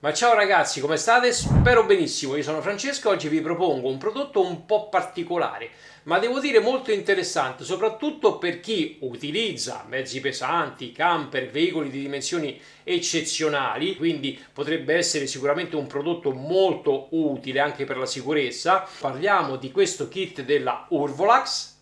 Ma ciao ragazzi, come state? Spero benissimo, io sono Francesco, oggi vi propongo un prodotto un po' particolare, ma devo dire molto interessante, soprattutto per chi utilizza mezzi pesanti, camper, veicoli di dimensioni eccezionali, quindi potrebbe essere sicuramente un prodotto molto utile anche per la sicurezza. Parliamo di questo kit della Urvolax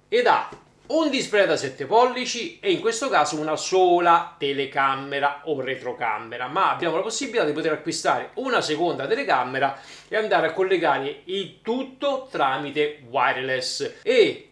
ed ha un display da 7 pollici e in questo caso una sola telecamera o retrocamera, ma abbiamo la possibilità di poter acquistare una seconda telecamera e andare a collegare il tutto tramite wireless e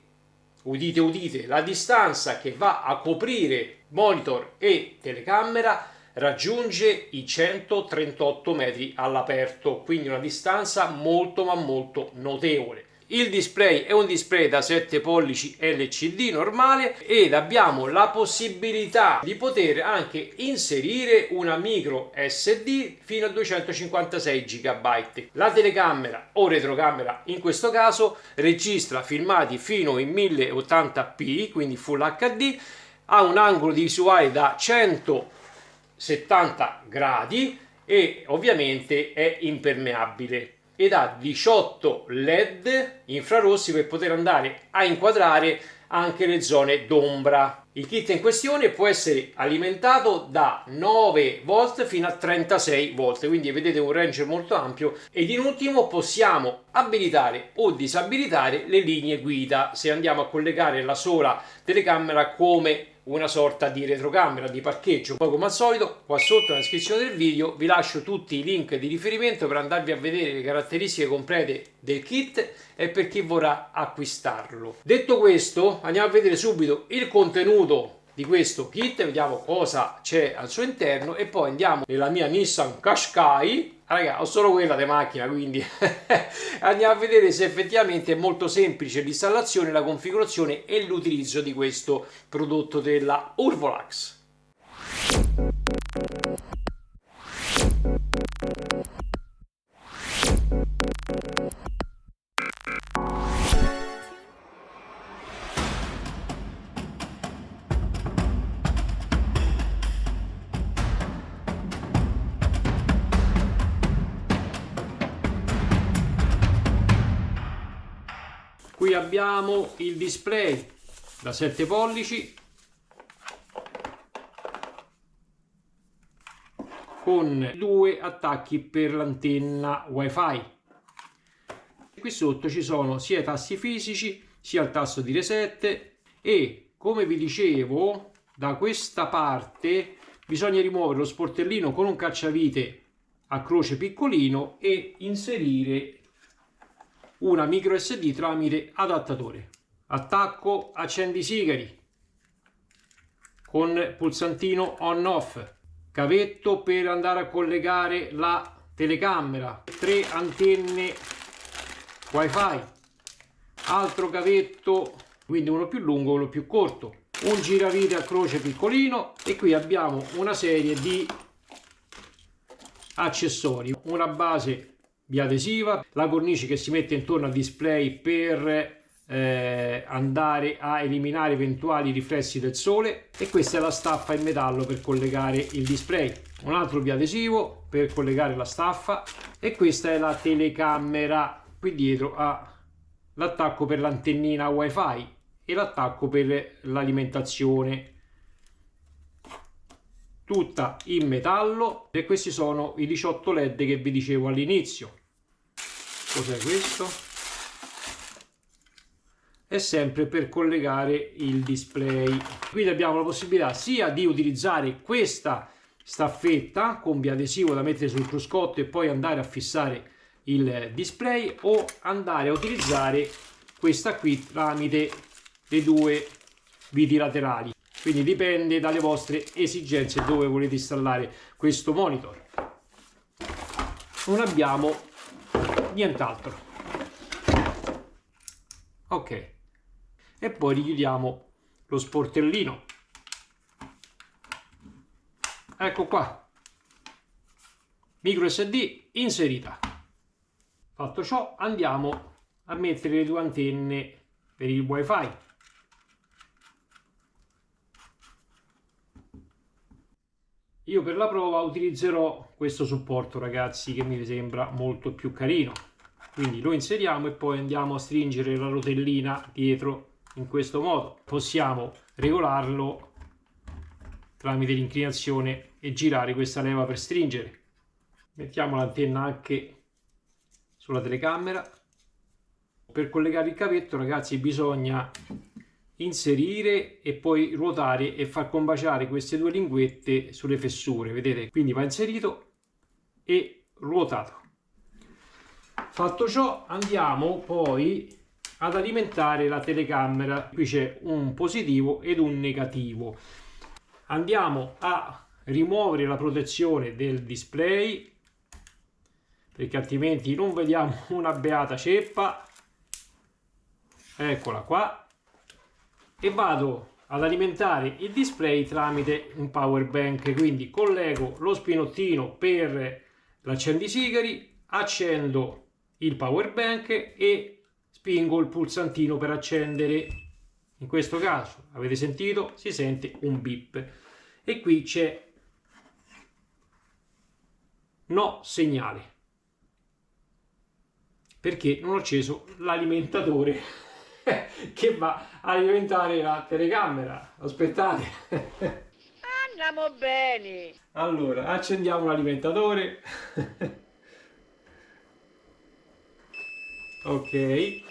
udite udite, la distanza che va a coprire monitor e telecamera raggiunge i 138 metri all'aperto, quindi una distanza molto ma molto notevole. Il display è un display da 7 pollici LCD normale ed abbiamo la possibilità di poter anche inserire una micro SD fino a 256 GB. La telecamera o retrocamera in questo caso registra filmati fino in 1080p, quindi Full HD, ha un angolo di visuale da 170 gradi e ovviamente è impermeabile ed ha 18 LED infrarossi per poter andare a inquadrare anche le zone d'ombra. Il kit in questione può essere alimentato da 9 volt fino a 36 volt, quindi vedete un range molto ampio. Ed in ultimo possiamo abilitare o disabilitare le linee guida se andiamo a collegare la sola telecamera come una sorta di retrocamera di parcheggio. Poi come al solito qua sotto nella descrizione del video vi lascio tutti i link di riferimento per andarvi a vedere le caratteristiche complete del kit e per chi vorrà acquistarlo. Detto questo, andiamo a vedere subito il contenuto di questo kit, vediamo cosa c'è al suo interno e poi andiamo nella mia Nissan Qashqai. Raga, ho solo quella di macchina, quindi andiamo a vedere se effettivamente è molto semplice l'installazione, la configurazione e l'utilizzo di questo prodotto della Urvolax. Qui abbiamo il display da 7 pollici con 2 attacchi per l'antenna wifi. Qui sotto ci sono sia i tasti fisici sia il tasto di reset e, come vi dicevo, da questa parte bisogna rimuovere lo sportellino con un cacciavite a croce piccolino e inserire una micro SD tramite adattatore. Attacco accendi sigari con pulsantino on off, cavetto per andare a collegare la telecamera, 3 antenne wifi, altro cavetto, quindi uno più lungo, uno più corto, un giravite a croce piccolino e qui abbiamo una serie di accessori, una base biadesiva, la cornice che si mette intorno al display per andare a eliminare eventuali riflessi del sole e questa è la staffa in metallo per collegare il display, un altro biadesivo per collegare la staffa e questa è la telecamera. Qui dietro ha l'attacco per l'antennina wifi e l'attacco per l'alimentazione, tutta in metallo, e questi sono i 18 LED che vi dicevo all'inizio. Cos'è questo? È sempre per collegare il display. Quindi abbiamo la possibilità sia di utilizzare questa staffetta con biadesivo da mettere sul cruscotto e poi andare a fissare il display o andare a utilizzare questa qui tramite le 2 viti laterali. Quindi dipende dalle vostre esigenze dove volete installare questo monitor. Non abbiamo nient'altro. Ok. E poi richiudiamo lo sportellino. Ecco qua. Micro SD inserita. Fatto ciò, andiamo a mettere le 2 antenne per il wifi. io per la prova utilizzerò questo supporto, ragazzi, che mi sembra molto più carino. Quindi lo inseriamo e poi andiamo a stringere la rotellina dietro in questo modo. Possiamo regolarlo tramite l'inclinazione e girare questa leva per stringere. Mettiamo l'antenna anche sulla telecamera. Per collegare il cavetto, ragazzi, bisogna inserire e poi ruotare e far combaciare queste due linguette sulle fessure, vedete? Quindi va inserito e ruotato. Fatto ciò, andiamo poi ad alimentare la telecamera. Qui c'è un positivo ed un negativo. Andiamo a rimuovere la protezione del display, perché altrimenti non vediamo una beata ceppa. Eccola qua. E vado ad alimentare il display tramite un power bank. Quindi collego lo spinottino per l'accendisigari, accendo il power bank e spingo il pulsantino per accendere. In questo caso, avete sentito, si sente un beep e qui c'è no segnale, perché non ho acceso l'alimentatore che va a alimentare la telecamera. Aspettate. Andiamo bene. Allora, accendiamo l'alimentatore. Ok.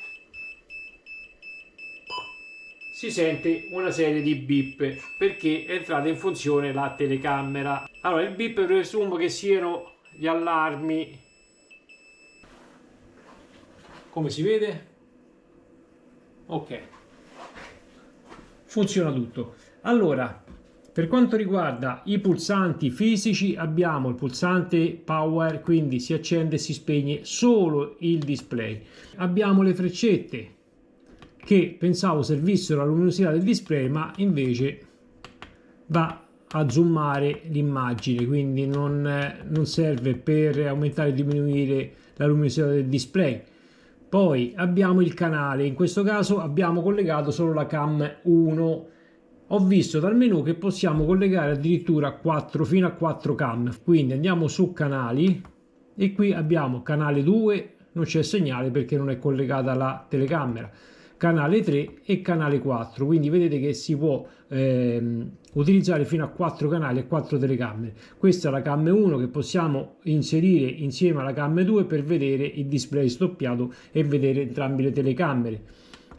Si sente una serie di beep perché è entrata in funzione la telecamera. Allora, il beep presumo che siano gli allarmi. Come si vede? Ok, funziona tutto. Allora, per quanto riguarda i pulsanti fisici, abbiamo il pulsante power, quindi si accende e si spegne solo il display. Abbiamo le freccette che pensavo servissero alla luminosità del display, ma invece va a zoomare l'immagine, quindi non serve per aumentare e diminuire la luminosità del display. Poi abbiamo il canale, in questo caso abbiamo collegato solo la cam 1. Ho visto dal menu che possiamo collegare addirittura 4 fino a 4 cam, quindi andiamo su canali e qui abbiamo canale 2, non c'è segnale perché non è collegata alla telecamera, canale 3 e canale 4, quindi vedete che si può utilizzare fino a 4 canali e 4 telecamere. Questa è la cam 1 che possiamo inserire insieme alla cam 2 per vedere il display stoppiato e vedere entrambe le telecamere,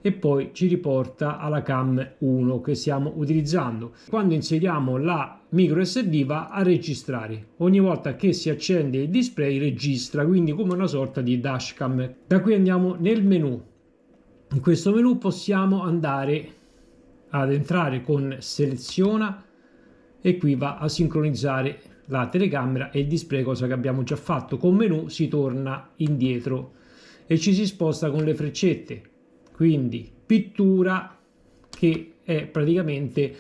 e poi ci riporta alla cam 1 che stiamo utilizzando. Quando inseriamo la micro SD va a registrare, ogni volta che si accende il display registra, quindi come una sorta di dashcam. Da qui andiamo nel menu. In questo menu possiamo andare ad entrare con seleziona e qui va a sincronizzare la telecamera e il display, cosa che abbiamo già fatto. Con menu si torna indietro e ci si sposta con le freccette, quindi pittura, che è praticamente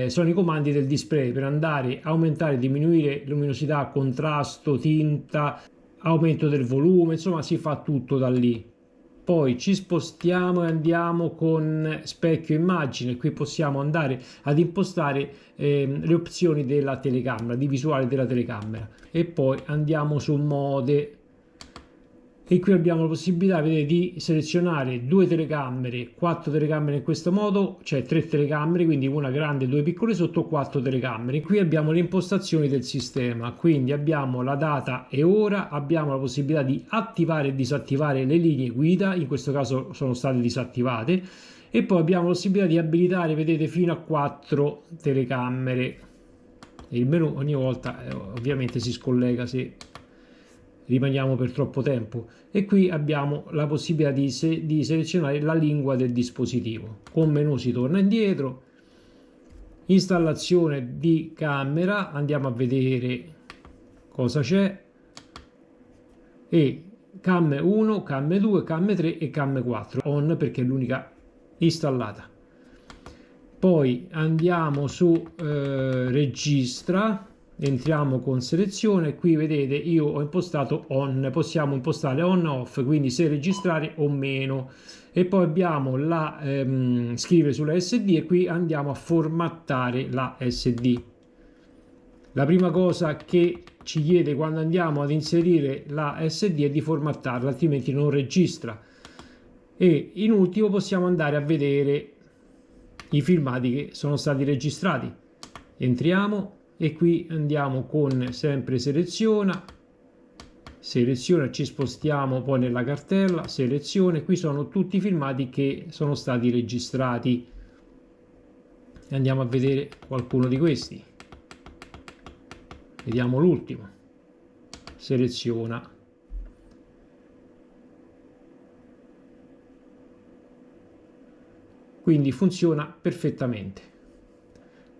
sono i comandi del display per andare a aumentare e diminuire luminosità, contrasto, tinta, aumento del volume, insomma si fa tutto da lì. Poi ci spostiamo e andiamo con specchio immagine. Qui possiamo andare ad impostare le opzioni della telecamera, di visuale della telecamera, e poi andiamo su mode e qui abbiamo la possibilità, vedete, di selezionare 2 telecamere, 4 telecamere in questo modo, cioè 3 telecamere, quindi una grande e 2 piccole sotto, 4 telecamere. Qui abbiamo le impostazioni del sistema, quindi abbiamo la data e ora, abbiamo la possibilità di attivare e disattivare le linee guida, in questo caso sono state disattivate, e poi abbiamo la possibilità di abilitare, vedete, fino a 4 telecamere. Il menu ogni volta ovviamente si scollega se rimaniamo per troppo tempo, e qui abbiamo la possibilità di selezionare la lingua del dispositivo. Con menu si torna indietro, installazione di camera, andiamo a vedere cosa c'è, e cam 1, cam 2, cam 3 e cam 4 on perché è l'unica installata. Poi andiamo su registra, entriamo con selezione. Qui vedete io ho impostato on, possiamo impostare on off, quindi se registrare o meno, e poi abbiamo la scrivere sulla SD e qui andiamo a formattare la SD. La prima cosa che ci chiede quando andiamo ad inserire la SD è di formattarla, altrimenti non registra. E in ultimo possiamo andare a vedere i filmati che sono stati registrati. Entriamo e qui andiamo con sempre seleziona, ci spostiamo poi nella cartella, selezione, qui sono tutti i filmati che sono stati registrati. Andiamo a vedere qualcuno di questi. Vediamo l'ultimo, seleziona, quindi funziona perfettamente.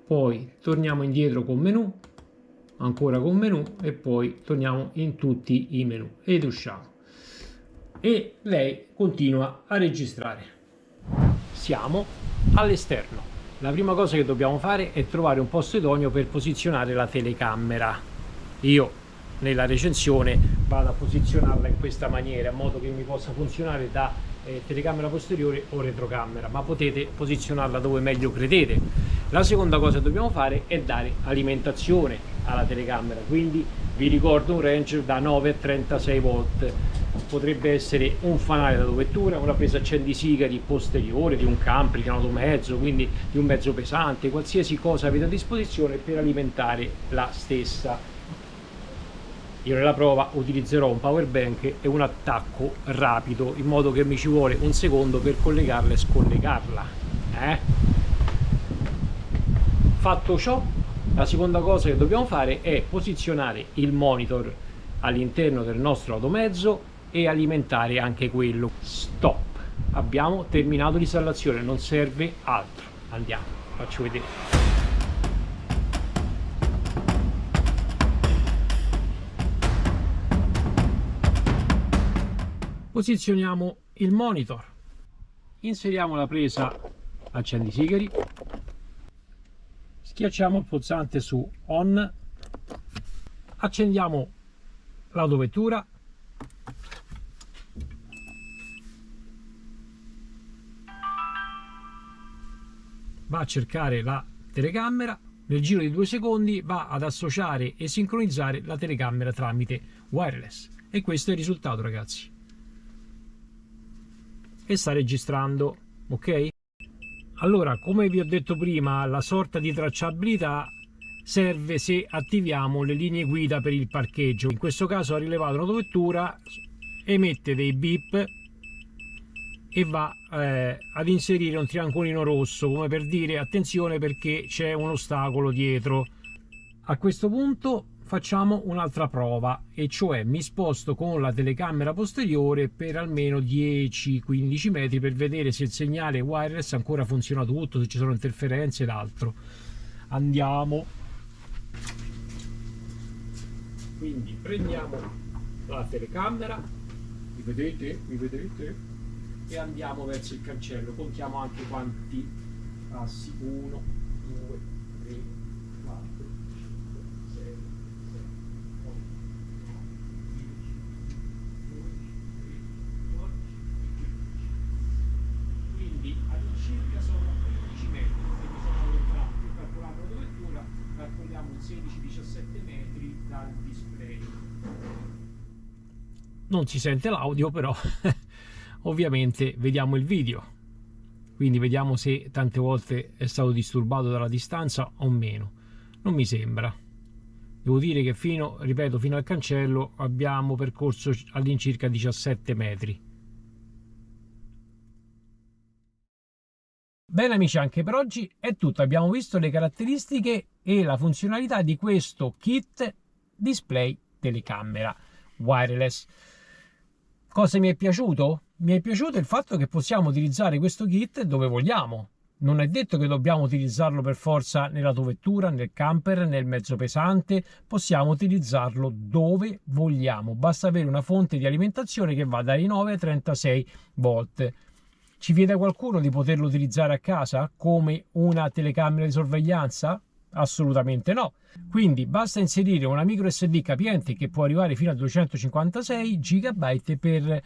Poi torniamo indietro con menu, ancora con menu e poi torniamo in tutti i menu ed usciamo e lei continua a registrare. Siamo all'esterno. La prima cosa che dobbiamo fare è trovare un posto idoneo per posizionare la telecamera. Io nella recensione vado a posizionarla in questa maniera in modo che mi possa funzionare da telecamera posteriore o retrocamera, ma potete posizionarla dove meglio credete. La seconda cosa che dobbiamo fare è dare alimentazione alla telecamera, quindi vi ricordo un range da 9 a 36 volt. Potrebbe essere un fanale da dovettura, una presa accendisigari posteriore di un camper, di un automezzo, quindi di un mezzo pesante, qualsiasi cosa avete a disposizione per alimentare la stessa. Io nella prova utilizzerò un power bank e un attacco rapido, in modo che mi ci vuole un secondo per collegarla e scollegarla. Fatto ciò, la seconda cosa che dobbiamo fare è posizionare il monitor all'interno del nostro automezzo e alimentare anche quello. Stop, abbiamo terminato l'installazione, non serve altro. Andiamo, faccio vedere. Posizioniamo il monitor, inseriamo la presa accendisigari, schiacciamo il pulsante su on, accendiamo l'autovettura, va a cercare la telecamera, nel giro di 2 secondi va ad associare e sincronizzare la telecamera tramite wireless e questo è il risultato, ragazzi. E sta registrando, ok? Allora, come vi ho detto prima, la sorta di tracciabilità serve se attiviamo le linee guida per il parcheggio. In questo caso ha rilevato un'autovettura, emette dei beep e va ad inserire un triangolino rosso, come per dire attenzione perché c'è un ostacolo dietro. A questo punto facciamo un'altra prova, e cioè mi sposto con la telecamera posteriore per almeno 10-15 metri per vedere se il segnale wireless ancora funziona tutto, se ci sono interferenze ed altro. Andiamo, quindi prendiamo la telecamera, mi vedete, e andiamo verso il cancello. Contiamo anche quanti passi: 1, 2, 3, 4, 5, 6, 7, 8, 9, 10, 11, 12, 13, 14, 15. Quindi all'incirca sono 15 metri che mi sono allontanato. Per calcolare l'autovettura calcoliamo 16-17 metri dal display. Non si sente l'audio, però ovviamente vediamo il video, quindi vediamo se tante volte è stato disturbato dalla distanza o meno. Non mi sembra. Devo dire che fino al cancello abbiamo percorso all'incirca 17 metri. Bene amici, anche per oggi è tutto. Abbiamo visto le caratteristiche e la funzionalità di questo kit display telecamera wireless. Cosa mi è piaciuto? Mi è piaciuto il fatto che possiamo utilizzare questo kit dove vogliamo. Non è detto che dobbiamo utilizzarlo per forza nell'autovettura, nel camper, nel mezzo pesante. Possiamo utilizzarlo dove vogliamo. Basta avere una fonte di alimentazione che va dai 9 ai 36 volt. Ci vieta qualcuno di poterlo utilizzare a casa come una telecamera di sorveglianza? Assolutamente no. Quindi basta inserire una micro SD capiente che può arrivare fino a 256 GB per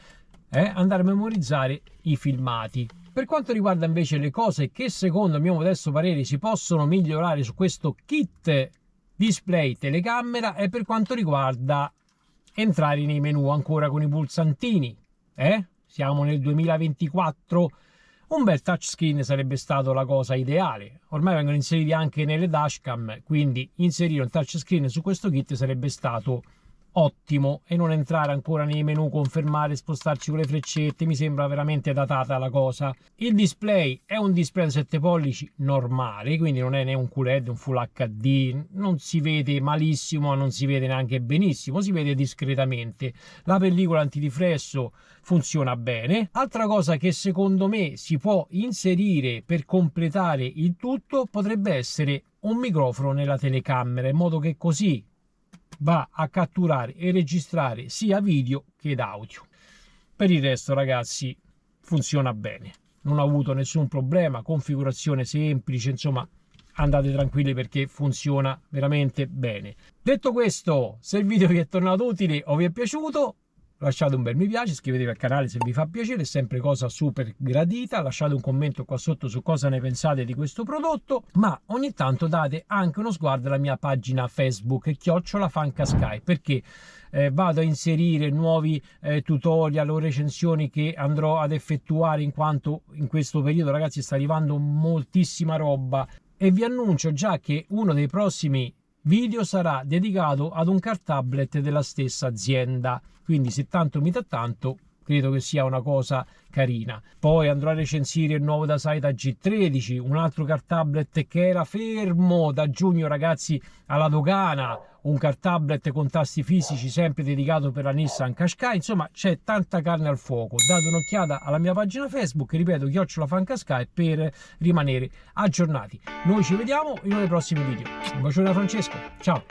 andare a memorizzare i filmati. Per quanto riguarda invece le cose che secondo il mio modesto parere si possono migliorare su questo kit display, telecamera, e per quanto riguarda entrare nei menu ancora con i pulsantini, siamo nel 2024, un bel touchscreen sarebbe stato la cosa ideale. Ormai vengono inseriti anche nelle dashcam, quindi inserire un touchscreen su questo kit sarebbe stato ottimo, e non entrare ancora nei menu, confermare, spostarci con le freccette. Mi sembra veramente datata la cosa. Il display è un display da 7 pollici normale, quindi non è né un QLED, un Full HD, non si vede malissimo, ma non si vede neanche benissimo, si vede discretamente. La pellicola antiriflesso funziona bene. Altra cosa che secondo me si può inserire per completare il tutto potrebbe essere un microfono nella telecamera, in modo che così va a catturare e registrare sia video che audio. Per il resto, ragazzi, funziona bene, non ho avuto nessun problema, configurazione semplice, insomma andate tranquilli perché funziona veramente bene. Detto questo, se il video vi è tornato utile o vi è piaciuto, lasciate un bel mi piace, iscrivetevi al canale se vi fa piacere, è sempre cosa super gradita. Lasciate un commento qua sotto su cosa ne pensate di questo prodotto, ma ogni tanto date anche uno sguardo alla mia pagina Facebook @FancaSky, perché vado a inserire nuovi tutorial o recensioni che andrò ad effettuare, in quanto in questo periodo, ragazzi, sta arrivando moltissima roba, e vi annuncio già che uno dei prossimi video sarà dedicato ad un car tablet della stessa azienda, quindi se tanto mi dà tanto, credo che sia una cosa carina. Poi andrò a recensire il nuovo Dasaita G13, un altro car tablet che era fermo da giugno, ragazzi, alla dogana, un car tablet con tasti fisici sempre dedicato per la Nissan Qashqai. Insomma, c'è tanta carne al fuoco. Date un'occhiata alla mia pagina Facebook, ripeto, @FancaSky, per rimanere aggiornati. Noi ci vediamo in uno dei prossimi video. Un bacione da Francesco, ciao!